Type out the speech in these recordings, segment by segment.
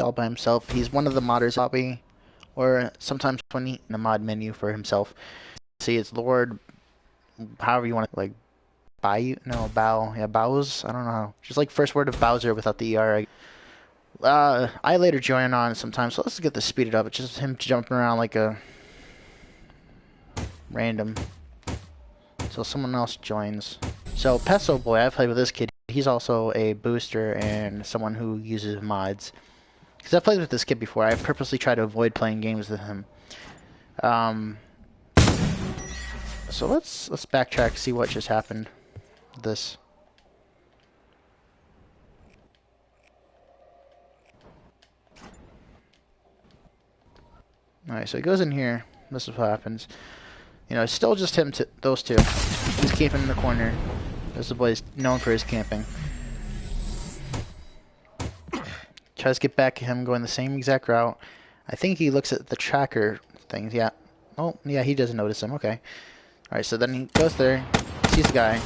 all by himself. He's one of the modders lobby, or sometimes when he in the mod menu for himself. See, it's Lord, however you want to like Bayou, no Bow, yeah Bows. I don't know how. Just like first word of Bowser without the er. I later join on sometimes, so let's get this speeded up. It's just him jumping around like a random. So someone else joins. So Peso Boy, I've played with this kid. He's also a booster and someone who uses mods. Because I've played with this kid before. I've purposely tried to avoid playing games with him. So let's backtrack, see what just happened. This. Alright, so he goes in here. This is what happens. You know, it's still just him, those two. He's camping in the corner. This boy is known for his camping. Tries to get back at him, going the same exact route. I think he looks at the tracker things. Yeah. Oh, yeah, he doesn't notice him. Okay. Alright, so then he goes there, sees the guy.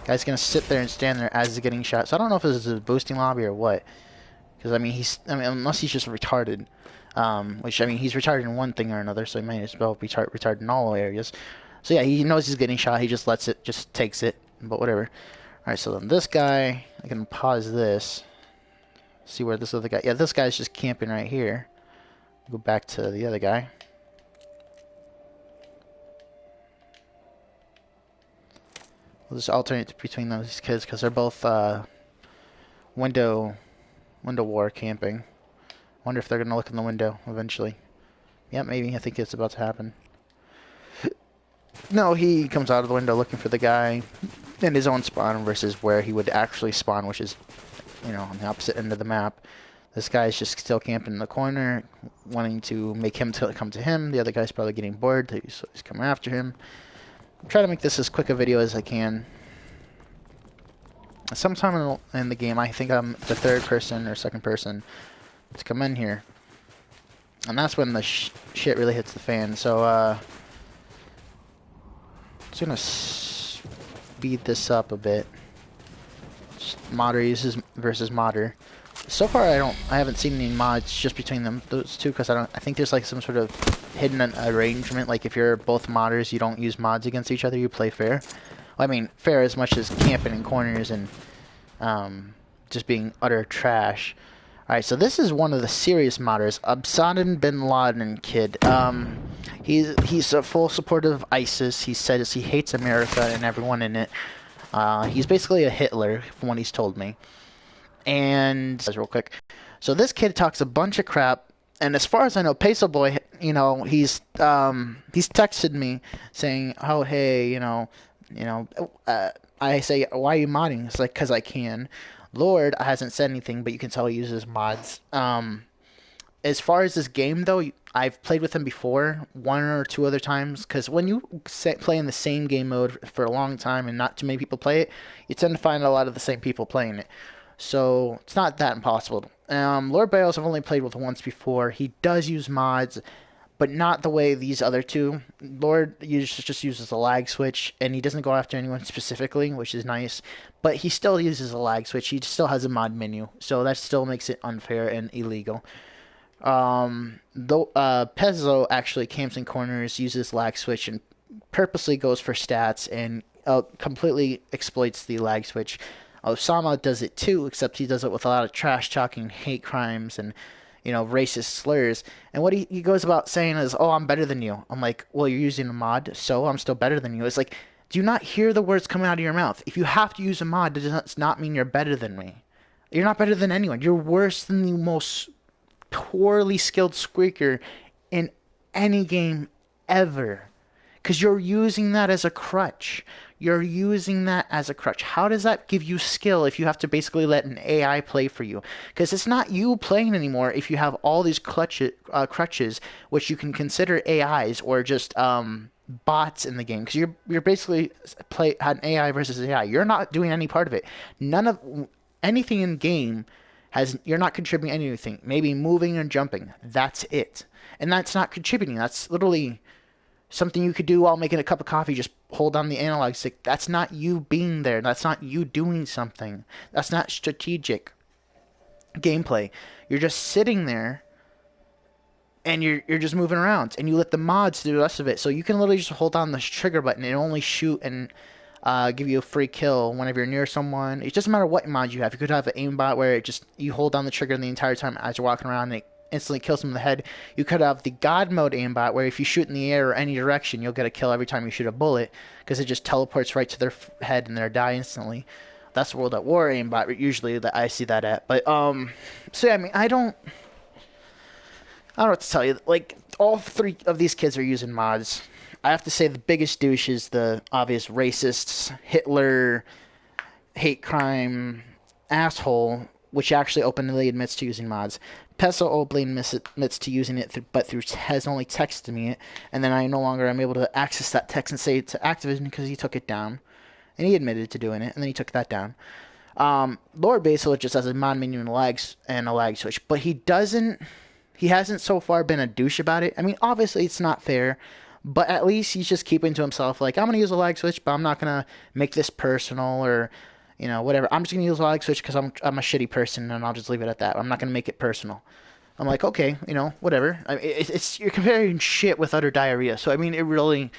Guy's gonna sit there and stand there as he's getting shot. So I don't know if this is a boosting lobby or what. Because, I mean, unless he's just retarded. Which, I mean, he's retarded in one thing or another, so he might as well be retarded in all areas. So yeah, he knows he's getting shot. He just lets it, just takes it, but whatever. Alright, so then this guy, I can pause this. See where this other guy, yeah, this guy's just camping right here. Go back to the other guy. We'll just alternate between those kids because they're both window war camping. Wonder if they're gonna look in the window eventually. Yeah, maybe. I think it's about to happen. No, he comes out of the window looking for the guy in his own spawn versus where he would actually spawn, which is, you know, on the opposite end of the map. This guy's just still camping in the corner, wanting to make him come to him. The other guy's probably getting bored, so he's coming after him. I'm trying to make this as quick a video as I can. Sometime in the game, I think I'm the third person or second person to come in here. And that's when the shit really hits the fan. So, just gonna speed this up a bit. Just modder uses versus modder. So far, I haven't seen any mods just between those two, because I think there's like some sort of hidden arrangement. Like if you're both modders, you don't use mods against each other. You play fair. Well, I mean, fair as much as camping in corners and just being utter trash. Alright, so this is one of the serious modders, Absadin bin Laden kid. He's a full supporter of ISIS. He says he hates America and everyone in it. He's basically a Hitler, from what he's told me. And real quick, so this kid talks a bunch of crap, and as far as I know, Peso Boy, you know, he's texted me saying, "Oh, hey, I say, why are you modding?" It's like, 'cause I can. Lord hasn't said anything, but you can tell he uses mods. As far as this game, though, I've played with him before, one or two other times, because when you play in the same game mode for a long time and not too many people play it, you tend to find a lot of the same people playing it. So it's not that impossible. Lord Bales I've only played with once before. He does use mods, but not the way these other two. Lord just uses a lag switch, and he doesn't go after anyone specifically, which is nice. But he still uses a lag switch. He still has a mod menu, so that still makes it unfair and illegal. Though Pezzo actually camps in corners, uses lag switch, and purposely goes for stats and completely exploits the lag switch. Osama does it too, except he does it with a lot of trash talking, hate crimes, and racist slurs. And what he goes about saying is, "Oh, I'm better than you." I'm like, "Well, you're using a mod, so I'm still better than you." It's like, do you not hear the words coming out of your mouth? If you have to use a mod, does not mean you're better than me. You're not better than anyone. You're worse than the most poorly skilled squeaker in any game ever. Because you're using that as a crutch. You're using that as a crutch. How does that give you skill if you have to basically let an AI play for you? Because it's not you playing anymore if you have all these crutches, which you can consider AIs or just bots in the game. Because you're basically an AI versus AI. You're not doing any part of it. None of anything in game you're not contributing anything. Maybe moving and jumping. That's it. And that's not contributing. That's literally something you could do while making a cup of coffee. Just hold on the analog stick. That's not you being there. That's not you doing something. That's not strategic. gameplay. You're just sitting there and you're just moving around, and you let the mods do the rest of it. So you can literally just hold down the trigger button and only shoot and give you a free kill whenever you're near someone. It doesn't matter what mod you have. You could have an aimbot where it just you hold down the trigger the entire time as you're walking around and it instantly kills them in the head. You could have the God mode aimbot where if you shoot in the air or any direction, you'll get a kill every time you shoot a bullet because it just teleports right to their head and they'll die instantly. That's World at War aimbot usually that I see that at. But so yeah, I mean I don't know what to tell you. Like all three of these kids are using mods. I have to say the biggest douche is the obvious racists, Hitler, hate crime, asshole, which actually openly admits to using mods. Peso openly admits to using it, but has only texted me it, and then I no longer am able to access that text and say it to Activision because he took it down, and he admitted to doing it, and then he took that down. Lord Basil just has a mod menu and a lag switch, but he hasn't so far been a douche about it. I mean, obviously it's not fair, but at least he's just keeping to himself, like, I'm going to use a lag switch, but I'm not going to make this personal or, you know, whatever. I'm just going to use a lag switch because I'm a shitty person, and I'll just leave it at that. I'm not going to make it personal. I'm like, okay, you know, whatever. I mean, you're comparing shit with utter diarrhea. So, I mean, it really,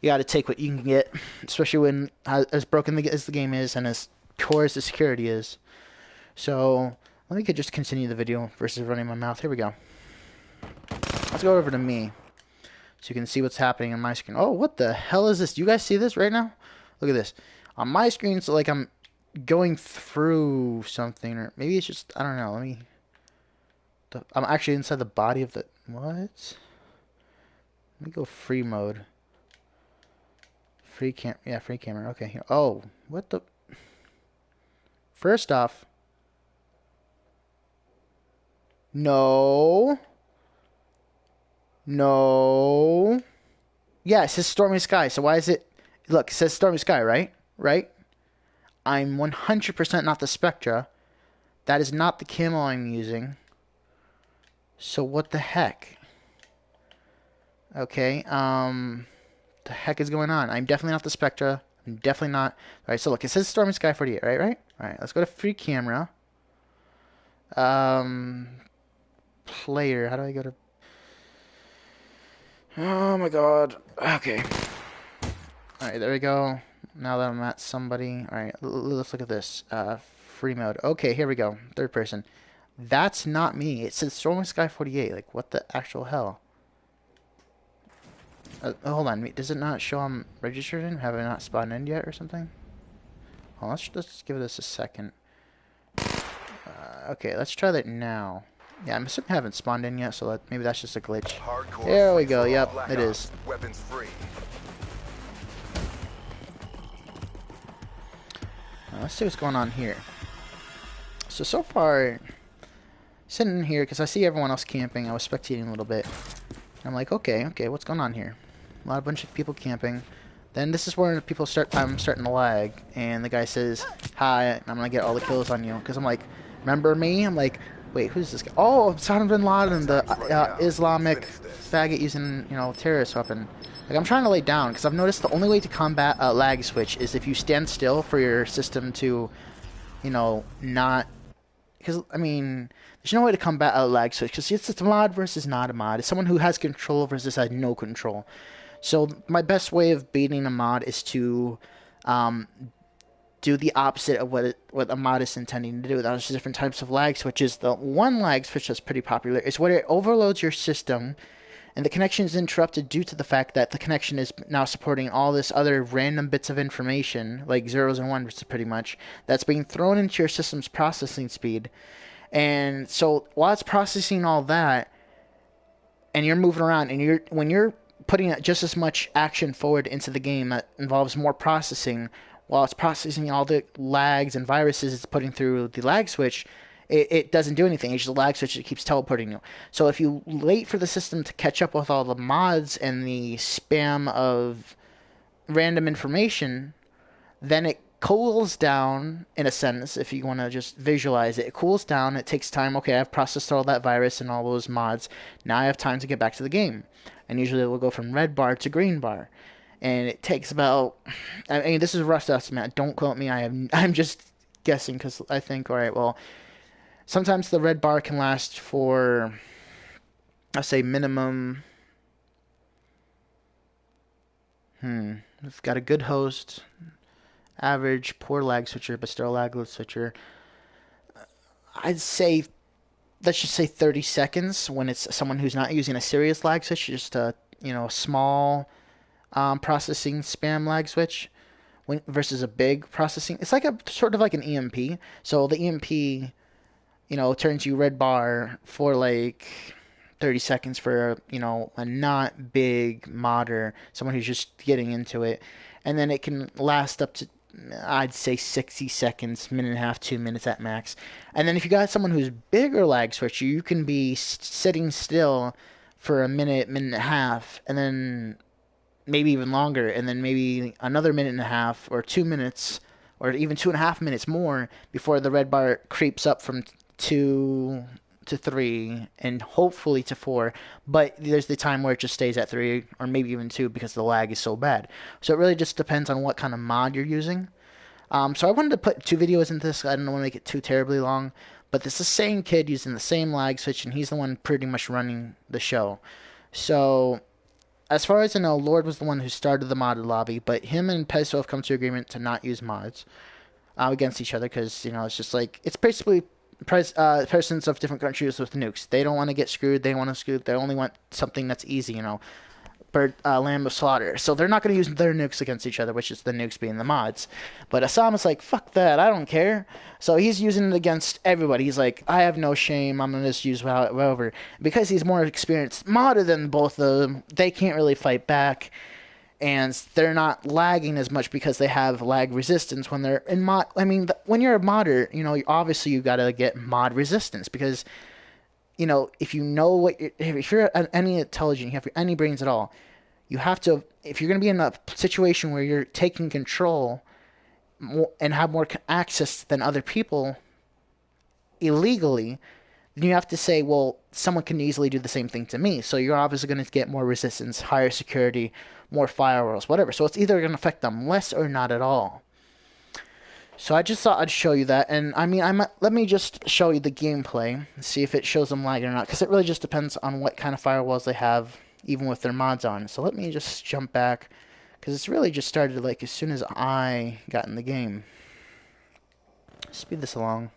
you got to take what you can get, especially when, as broken as the game is and as poor as the security is. So, let me just continue the video versus running my mouth. Here we go. Let's go over to me so you can see what's happening on my screen. Oh, what the hell is this? Do you guys see this right now? Look at this. On my screen, it's like I'm going through something, or maybe it's just, I don't know. I'm actually inside the body of the, what? Let me go free mode. Free camera. Okay, here. Oh, what the? First off, no. Yeah, it says Stormy Sky. So why is it? Look, it says Stormy Sky, right? Right? I'm 100% not the Spectra. That is not the camo I'm using. So what the heck? Okay, the heck is going on? I'm definitely not the Spectra. I'm definitely not. Alright, so look, it says StormySky48, right? Alright, let's go to free camera. Player, how do I go to... Oh my god. Okay. Alright, there we go. Now that I'm at somebody. Alright, let's look at this. Free mode. Okay, here we go. Third person. That's not me. It says StormySky48. Like, what the actual hell? Hold on. Does it not show I'm registered in? Have I not spawned in yet or something? Oh, let's give this a second. Okay, let's try that now. Yeah, I'm assuming I haven't spawned in yet, so maybe that's just a glitch. There we go. Yep, it is. Weapons free. Let's see what's going on here. So far, sitting here, because I see everyone else camping, I was spectating a little bit. I'm like, okay, what's going on here? A bunch of people camping. Then this is where I'm starting to lag, and the guy says, hi, and I'm going to get all the kills on you. Because I'm like, remember me? I'm like, wait, who's this guy? Oh, Osama bin Laden, the Islamic faggot using, you know, terrorist weapon. Like, I'm trying to lay down, because I've noticed the only way to combat a lag switch is if you stand still for your system to, you know, not... Because, I mean, there's no way to combat a lag switch, because it's a mod versus not a mod. It's someone who has control versus has no control. So, my best way of beating a mod is to do the opposite of what a mod is intending to do. There's different types of lag switches. The one lag switch that's pretty popular is where it overloads your system, and the connection is interrupted due to the fact that the connection is now supporting all this other random bits of information, like zeros and ones pretty much, that's being thrown into your system's processing speed. And so while it's processing all that, and you're moving around, and when you're putting just as much action forward into the game that involves more processing, while it's processing all the lags and viruses it's putting through the lag switch, it doesn't do anything. It's just a lag switch that keeps teleporting you. So if you wait for the system to catch up with all the mods and the spam of random information, then it cools down, in a sense, if you want to just visualize it. It cools down, it takes time. Okay, I've processed all that virus and all those mods. Now I have time to get back to the game. And usually it will go from red bar to green bar. And it takes about... I mean, this is a rough estimate. Don't quote me. I'm just guessing, because I think, alright, well... sometimes the red bar can last for, I say minimum. It's got a good host, average, poor lag switcher, but still a lagless switcher. I'd say, let's just say 30 seconds when it's someone who's not using a serious lag switch, just a small processing spam lag switch versus a big processing. It's like a sort of like an EMP. So the EMP, turns you red bar for like 30 seconds for, a not big modder, someone who's just getting into it. And then it can last up to, I'd say 60 seconds, minute and a half, 2 minutes at max. And then if you got someone who's bigger lag switcher, you can be sitting still for a minute, minute and a half, and then maybe even longer, and then maybe another minute and a half, or 2 minutes, or even 2.5 minutes more before the red bar creeps up from 2 to 3 and hopefully to 4. But there's the time where it just stays at 3 or maybe even 2 because the lag is so bad. So it really just depends on what kind of mod you're using. So I wanted to put 2 videos into this. I don't want to make it too terribly long, but it's the same kid using the same lag switch, and he's the one pretty much running the show. So as far as I know, Lord was the one who started the modded lobby, but him and Peso have come to agreement to not use mods against each other because, it's just like, it's basically persons of different countries with nukes. They don't want to get screwed. They want to screw. They only want something that's easy, Lamb of Slaughter. So they're not going to use their nukes against each other, which is the nukes being the mods. But Osama's like, fuck that, I don't care. So he's using it against everybody. He's like, I have no shame, I'm going to just use whatever. Because he's more experienced modder than both of them, they can't really fight back. And they're not lagging as much because they have lag resistance when they're in mod. I mean, when you're a modder, obviously you got to get mod resistance because, if you know what, if you're any intelligent, you have any brains at all, you have to, if you're going to be in a situation where you're taking control and have more access than other people illegally, then you have to say, well, someone can easily do the same thing to me. So you're obviously going to get more resistance, higher security, more firewalls, whatever. So it's either going to affect them less or not at all. So I just thought I'd show you that. And I mean, let me just show you the gameplay and see if it shows them lagging or not. Because it really just depends on what kind of firewalls they have, even with their mods on. So let me just jump back. Because it's really just started like as soon as I got in the game. Speed this along.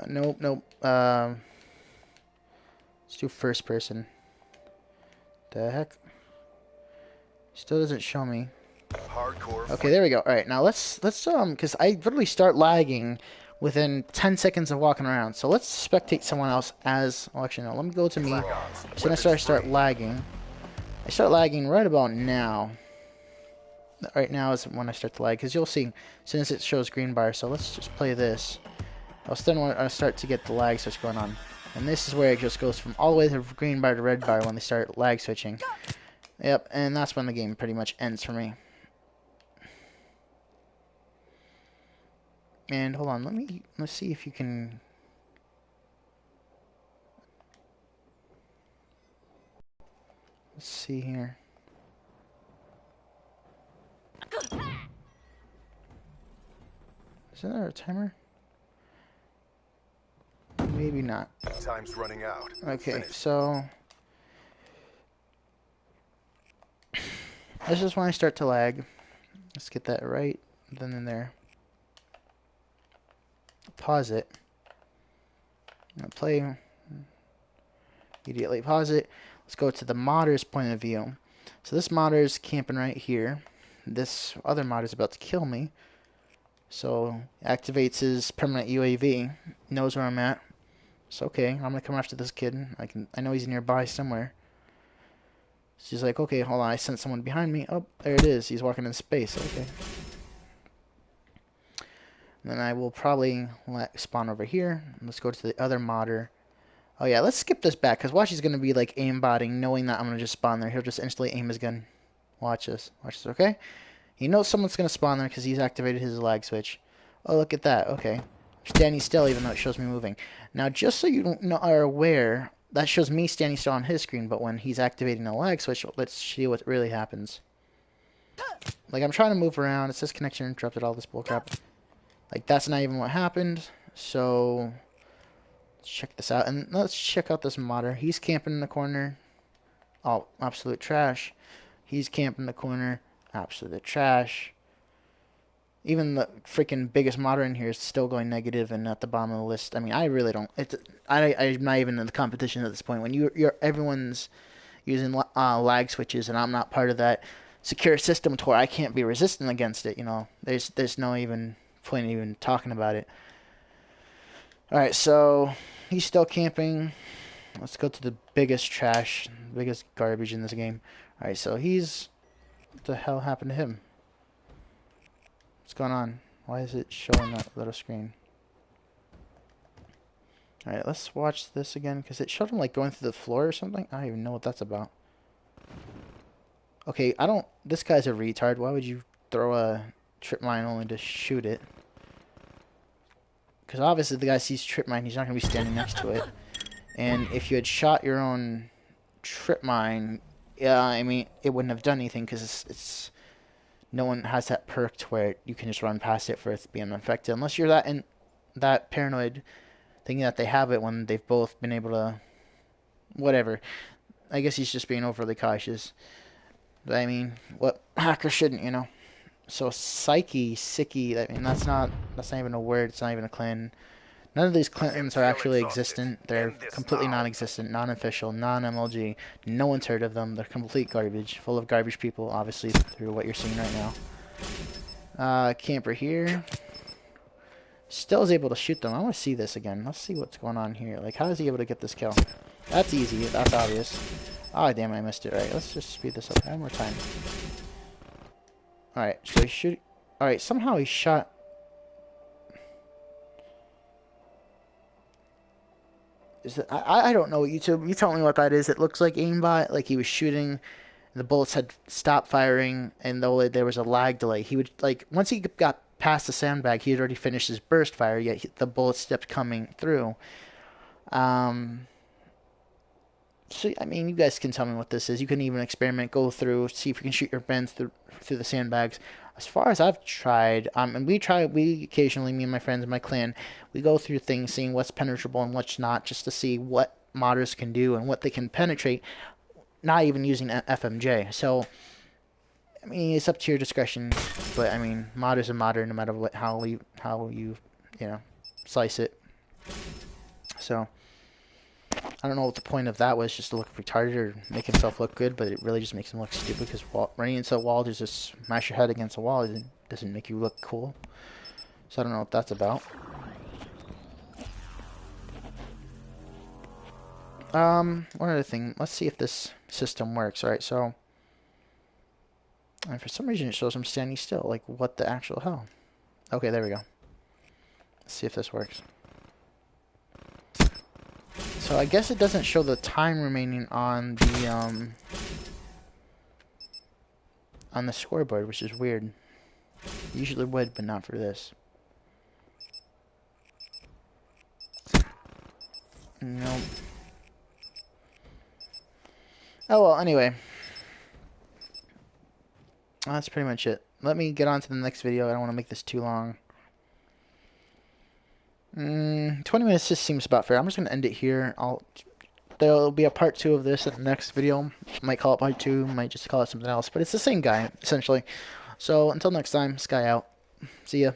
Nope. Let's do first person. The heck? Still doesn't show me. Hardcore. Okay, there we go. All right, now let's because I literally start lagging within 10 seconds of walking around. So let's spectate someone else as. Oh, actually, no. Let me go to me. As soon as I start lagging, I start lagging right about now. Right now is when I start to lag, because you'll see as soon as it shows green bar. So let's just play this. I'll start to get the lag switch going on. And this is where it just goes from all the way to green bar to red bar when they start lag switching. Yep, and that's when the game pretty much ends for me. And hold on, let's see if you can. Let's see here. Isn't there a timer? Maybe not. Time's running out. Okay, so this is when I start to lag. Let's get that right then and there. Pause it. Now play. Immediately pause it. Let's go to the modder's point of view. So this modder's camping right here. This other modder's about to kill me. So activates his permanent UAV. Knows where I'm at. So okay, I'm gonna come after this kid. I know he's nearby somewhere. So he's like, okay, hold on, I sent someone behind me. Oh, there it is. He's walking in space. Okay. And then I will probably spawn over here. Let's go to the other modder. Oh yeah, let's skip this back, because watch, he's gonna be like aimbotting, knowing that I'm gonna just spawn there. He'll just instantly aim his gun. Watch this. Watch this, okay? He knows someone's gonna spawn there because he's activated his lag switch. Oh, look at that. Okay. Standing still, even though it shows me moving. Now, just so you are aware, that shows me standing still on his screen, but when he's activating the lag switch, let's see what really happens. Like, I'm trying to move around. It says connection interrupted, all this bullcrap. Like, that's not even what happened. So let's check this out, and let's check out this modder. He's camping in the corner. Oh, absolute trash. He's camping in the corner. Absolute trash. Even the freaking biggest modder in here is still going negative and at the bottom of the list. I mean, I really don't. I'm not even in the competition at this point. When everyone's using lag switches, and I'm not part of that secure system to where I can't be resistant against it. You know, there's no even point in even talking about it. All right, so he's still camping. Let's go to the biggest trash, biggest garbage in this game. All right, so what the hell happened to him? What's going on? Why is it showing that little screen? Alright, let's watch this again, because it showed him like going through the floor or something. I don't even know what that's about. Okay, this guy's a retard. Why would you throw a trip mine only to shoot it? Because obviously the guy sees trip mine, he's not going to be standing next to it. And if you had shot your own trip mine, yeah, I mean, it wouldn't have done anything, because it's no one has that perk to where you can just run past it for it being unaffected. Unless you're that paranoid thinking that they have it when they've both been able to... Whatever. I guess he's just being overly cautious. But I mean, what hacker shouldn't, you know? So Sicky, I mean, that's not even a word, it's not even a clan. None of these clans are actually existent. They're completely non-existent, non-official, non-MLG. No one's heard of them. They're complete garbage, full of garbage people, obviously, through what you're seeing right now. Camper here. Still is able to shoot them. I want to see this again. Let's see what's going on here. Like, how is he able to get this kill? That's easy. That's obvious. Oh, damn it, I missed it. Alright, let's just speed this up one more time. Alright, so he shoot... Alright, somehow he shot... I don't know, YouTube. You tell me what that is. It looks like aimbot, like he was shooting, the bullets had stopped firing, and though there was a lag delay, he would, like, once he got past the sandbag, he had already finished his burst fire, yet the bullets kept coming through. So, I mean, you guys can tell me what this is. You can even experiment, go through, see if you can shoot your bends through the sandbags. As far as I've tried, and we occasionally, me and my friends and my clan, we go through things, seeing what's penetrable and what's not, just to see what modders can do and what they can penetrate, not even using FMJ. So, I mean, it's up to your discretion, but I mean, modder's a modder no matter how you slice it. So, I don't know what the point of that was, just to look retarded or make himself look good, but it really just makes him look stupid, because running into a wall to just smash your head against a wall doesn't make you look cool. So I don't know what that's about. One other thing, let's see if this system works. Alright, so... And for some reason it shows him standing still, like what the actual hell? Okay, there we go. Let's see if this works. So I guess it doesn't show the time remaining on the scoreboard, which is weird. It usually would, but not for this. Nope. Oh well, anyway. That's pretty much it. Let me get on to the next video. I don't want to make this too long. 20 minutes just seems about fair. I'm just going to end it here. There'll be a part 2 of this in the next video. Might call it part 2, might just call it something else. But it's the same guy, essentially. So, until next time, Sky out. See ya.